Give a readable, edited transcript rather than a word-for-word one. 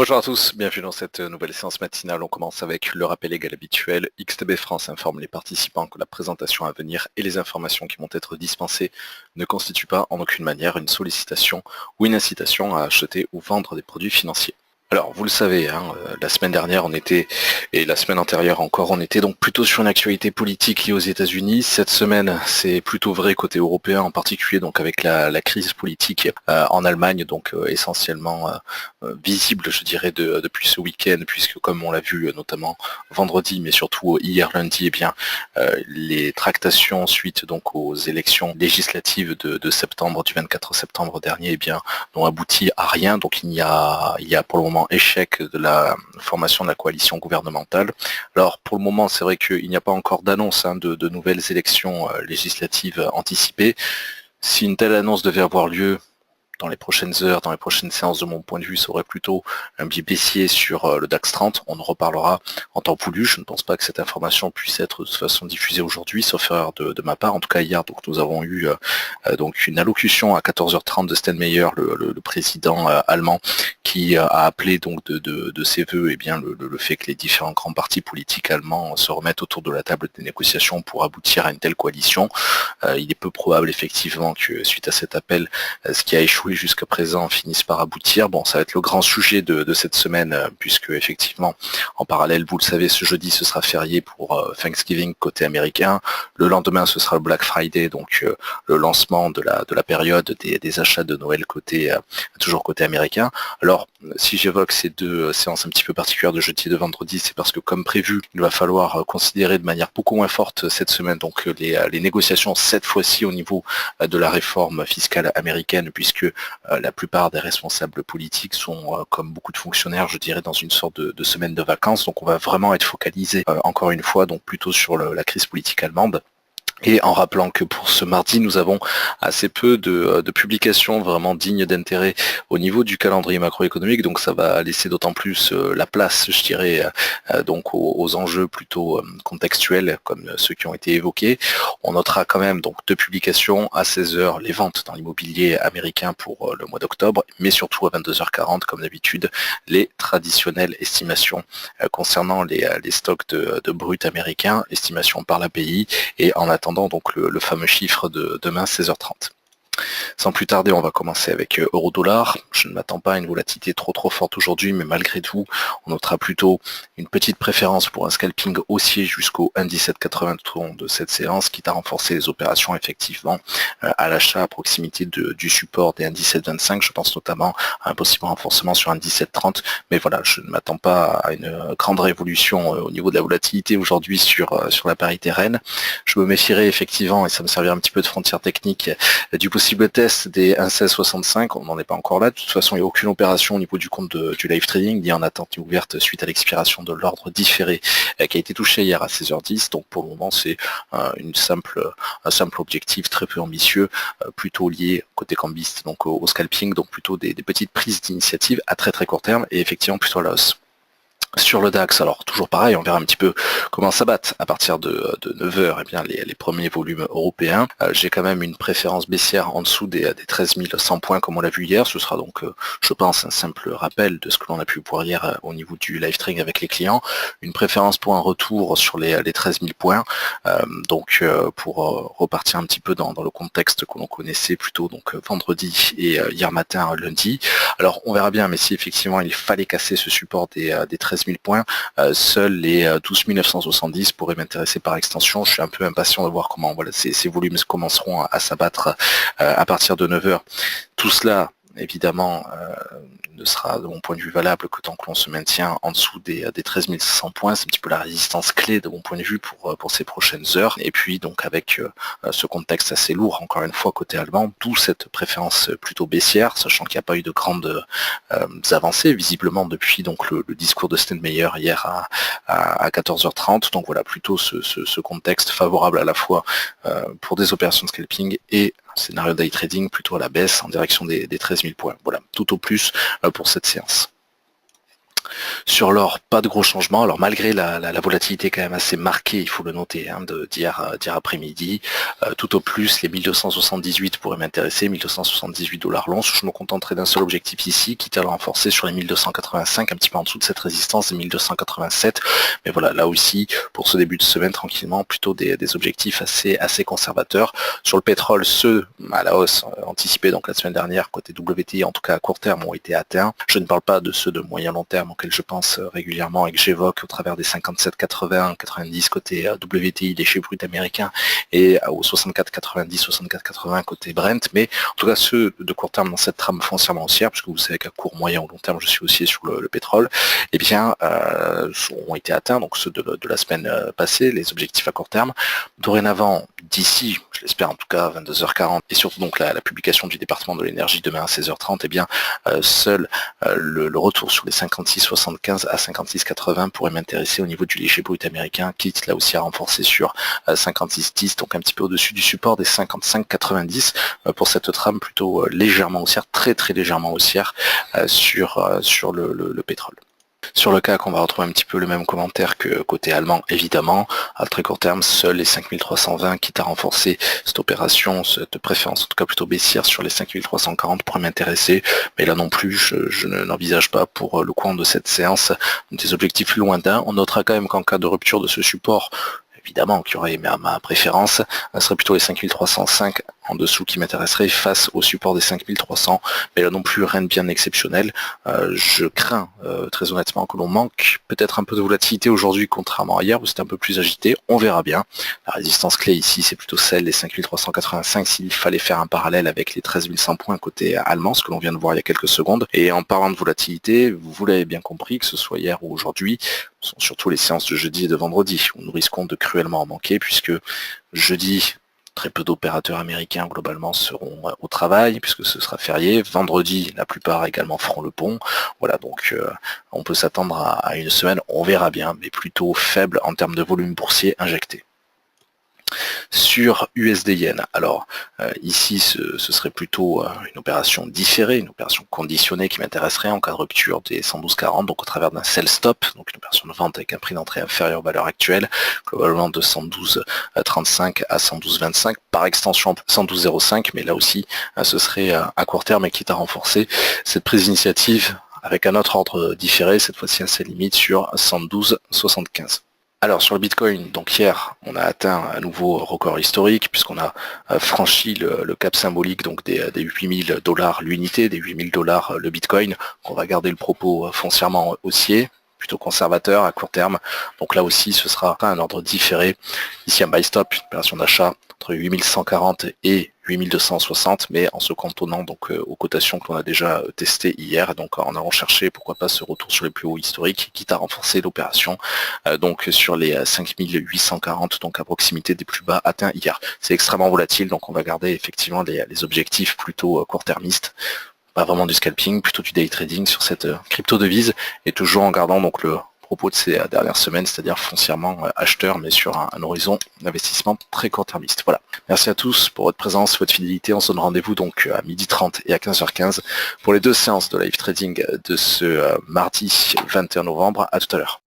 Bonjour à tous, bienvenue dans cette nouvelle séance matinale. On commence avec le rappel égal habituel. XTB France informe les participants que la présentation à venir et les informations qui vont être dispensées ne constituent pas en aucune manière une sollicitation ou une incitation à acheter ou vendre des produits financiers. Alors, vous le savez, la semaine dernière, et la semaine antérieure encore, on était donc plutôt sur une actualité politique liée aux États-Unis. Cette semaine, c'est plutôt vrai côté européen, en particulier donc avec la crise politique en Allemagne, donc essentiellement visible, je dirais, depuis ce week-end, puisque comme on l'a vu notamment vendredi, mais surtout hier lundi, les tractations suite donc aux élections législatives de septembre, du 24 septembre dernier, n'ont abouti à rien. Donc il y a pour le moment échec de la formation de la coalition gouvernementale. Alors pour le moment, c'est vrai qu'il n'y a pas encore d'annonce de nouvelles élections législatives anticipées. Si une telle annonce devait avoir lieu dans les prochaines heures, dans les prochaines séances, de mon point de vue, ça aurait plutôt un biais baissier sur le DAX 30. On en reparlera en temps voulu. Je ne pense pas que cette information puisse être de toute façon diffusée aujourd'hui, sauf erreur de ma part. En tout cas, hier, donc, nous avons eu donc une allocution à 14h30 de Steinmeier, le président allemand, qui a appelé donc de ses voeux le fait que les différents grands partis politiques allemands se remettent autour de la table des négociations pour aboutir à une telle coalition. Il est peu probable effectivement que suite à cet appel, ce qui a échoué jusqu'à présent finissent par aboutir. Bon, ça va être le grand sujet de cette semaine, puisque effectivement, en parallèle, vous le savez, ce jeudi, ce sera férié pour Thanksgiving côté américain. Le lendemain, ce sera le Black Friday, donc le lancement de la période des achats de Noël toujours côté américain. Alors, si j'évoque ces deux séances un petit peu particulières de jeudi et de vendredi, c'est parce que, comme prévu, il va falloir considérer de manière beaucoup moins forte cette semaine donc les négociations, cette fois-ci au niveau de la réforme fiscale américaine, puisque la plupart des responsables politiques sont, comme beaucoup de fonctionnaires, je dirais, dans une sorte de semaine de vacances. Donc on va vraiment être focalisé, encore une fois, donc plutôt sur la crise politique allemande. Et en rappelant que pour ce mardi, nous avons assez peu de publications vraiment dignes d'intérêt au niveau du calendrier macroéconomique, donc ça va laisser d'autant plus la place, je dirais, donc aux enjeux plutôt contextuels comme ceux qui ont été évoqués. On notera quand même donc deux publications à 16h, les ventes dans l'immobilier américain pour le mois d'octobre, mais surtout à 22h40, comme d'habitude, les traditionnelles estimations concernant les stocks de brut américains, estimations par l'API, et en attendant donc le fameux chiffre de demain 16h30. Sans plus tarder, on va commencer avec euro-dollar. Je ne m'attends pas à une volatilité trop forte aujourd'hui, mais malgré tout, on notera plutôt une petite préférence pour un scalping haussier jusqu'au 1,1780 tout au long de cette séance, quitte à renforcer les opérations effectivement à l'achat à proximité du support des 1,1725. Je pense notamment à un possible renforcement sur 1,1730, mais voilà, je ne m'attends pas à une grande révolution au niveau de la volatilité aujourd'hui sur la parité reine. Je me méfierais effectivement, et ça me servira un petit peu de frontière technique, du possible test des 1,1665, on n'en est pas encore là. De toute façon, il n'y a aucune opération au niveau du compte du live trading, ni en attente ni ouverte suite à l'expiration de l'ordre différé qui a été touché hier à 16h10. Donc pour le moment, c'est un simple objectif très peu ambitieux, plutôt lié côté cambiste donc au scalping, donc plutôt des petites prises d'initiative à très court terme et effectivement plutôt à la hausse. Sur le DAX, alors toujours pareil, on verra un petit peu comment ça batte à partir de 9h, les premiers volumes européens. J'ai quand même une préférence baissière en dessous des 13 100 points comme on l'a vu hier. Ce sera donc, je pense, un simple rappel de ce que l'on a pu voir hier au niveau du live trading avec les clients. Une préférence pour un retour sur les 13 000 points, pour repartir un petit peu dans le contexte que l'on connaissait plutôt donc vendredi et hier matin, lundi. Alors on verra bien, mais si effectivement il fallait casser ce support des 13 000 points, seuls les 12 970 pourraient m'intéresser par extension. Je suis un peu impatient de voir comment ces volumes commenceront à s'abattre à partir de 9h. Tout cela, évidemment, ne sera de mon point de vue valable que tant que l'on se maintient en dessous des 13 500 points. C'est un petit peu la résistance clé de mon point de vue pour ces prochaines heures. Et puis donc avec ce contexte assez lourd, encore une fois côté allemand, d'où cette préférence plutôt baissière, sachant qu'il n'y a pas eu de grandes avancées visiblement depuis donc le discours de Steinmeier hier à 14h30. Donc voilà, plutôt ce contexte favorable à la fois pour des opérations de scalping et scénario day trading plutôt à la baisse en direction des 13 000 points. Voilà, tout au plus pour cette séance. Sur l'or, pas de gros changements. Alors malgré la volatilité quand même assez marquée, il faut le noter, hein, d'hier après-midi, tout au plus les 1278 pourraient m'intéresser, 1278 dollars l'once. Je me contenterai d'un seul objectif ici, quitte à le renforcer sur les 1285, un petit peu en dessous de cette résistance des 1287. Mais voilà, là aussi, pour ce début de semaine, tranquillement, plutôt des objectifs assez conservateurs. Sur le pétrole, ceux à la hausse anticipés donc la semaine dernière, côté WTI, en tout cas à court terme, ont été atteints. Je ne parle pas de ceux de moyen-long terme auxquels je pense régulièrement et que j'évoque au travers des 57,80, 90 côté WTI, des chiffres bruts américains, et aux 64,90, 64,80 côté Brent, mais en tout cas ceux de court terme dans cette trame foncièrement haussière, puisque vous savez qu'à court, moyen ou long terme, je suis aussi sur le pétrole, eh bien, ont été atteints, donc ceux de la semaine passée, les objectifs à court terme. Dorénavant, d'ici, je l'espère en tout cas, 22h40, et surtout donc la publication du département de l'énergie demain à 16h30, eh bien, seul le retour sur les 56,75 à 56,80 pourrait m'intéresser au niveau du léger brut américain, quitte là aussi à renforcer sur 56,10, donc un petit peu au-dessus du support des 55,90 pour cette trame plutôt légèrement haussière, très légèrement haussière sur le pétrole. Sur le CAC, on va retrouver un petit peu le même commentaire que côté allemand, évidemment. À très court terme, seuls les 5320, quitte à renforcer cette opération, cette préférence, en tout cas plutôt baissière sur les 5340 pourrait m'intéresser. Mais là non plus, je n'envisage pas pour le cours de cette séance des objectifs lointains. On notera quand même qu'en cas de rupture de ce support, évidemment, qui aurait ma préférence, ce serait plutôt les 5305 en dessous qui m'intéresserait face au support des 5300, mais là non plus rien de bien exceptionnel. Je crains très honnêtement que l'on manque peut-être un peu de volatilité aujourd'hui, contrairement à hier où c'était un peu plus agité, on verra bien. La résistance clé ici c'est plutôt celle des 5385 s'il fallait faire un parallèle avec les 13100 points côté allemand, ce que l'on vient de voir il y a quelques secondes. Et en parlant de volatilité, vous l'avez bien compris, que ce soit hier ou aujourd'hui, ce sont surtout les séances de jeudi et de vendredi où nous risquons de cruellement en manquer, puisque jeudi, très peu d'opérateurs américains globalement seront au travail puisque ce sera férié. Vendredi, la plupart également feront le pont. Voilà, donc on peut s'attendre à une semaine, on verra bien, mais plutôt faible en termes de volume boursier injecté. Sur USD Yen, alors ici ce serait plutôt une opération différée, une opération conditionnée qui m'intéresserait en cas de rupture des 112,40, donc au travers d'un sell stop, donc une opération de vente avec un prix d'entrée inférieur aux valeurs actuelles, globalement de 112,35 à 112,25, par extension 112,05, mais là aussi ce serait à court terme et quitte à renforcer cette prise d'initiative avec un autre ordre différé, cette fois-ci à ses limites sur 112,75. Alors sur le Bitcoin, donc hier, on a atteint un nouveau record historique puisqu'on a franchi le cap symbolique donc des 8000 dollars l'unité, des 8000 dollars le Bitcoin. On va garder le propos foncièrement haussier, plutôt conservateur à court terme. Donc là aussi, ce sera un ordre différé. Ici un buy stop, une opération d'achat entre 8140 et 8260, mais en se cantonnant donc aux cotations que l'on a déjà testées hier, donc en allant chercher pourquoi pas ce retour sur les plus hauts historiques, quitte à renforcer l'opération donc sur les 5840, donc à proximité des plus bas atteints hier. C'est extrêmement volatile, donc on va garder effectivement les objectifs plutôt court-termistes. Pas vraiment du scalping, plutôt du day trading sur cette crypto-devise, et toujours en gardant donc le propos de ces dernières semaines, c'est-à-dire foncièrement acheteur, mais sur un horizon d'investissement très court-termiste. Voilà. Merci à tous pour votre présence, votre fidélité. On se donne rendez-vous donc à 12h30 et à 15h15 pour les deux séances de live trading de ce mardi 21 novembre. À tout à l'heure.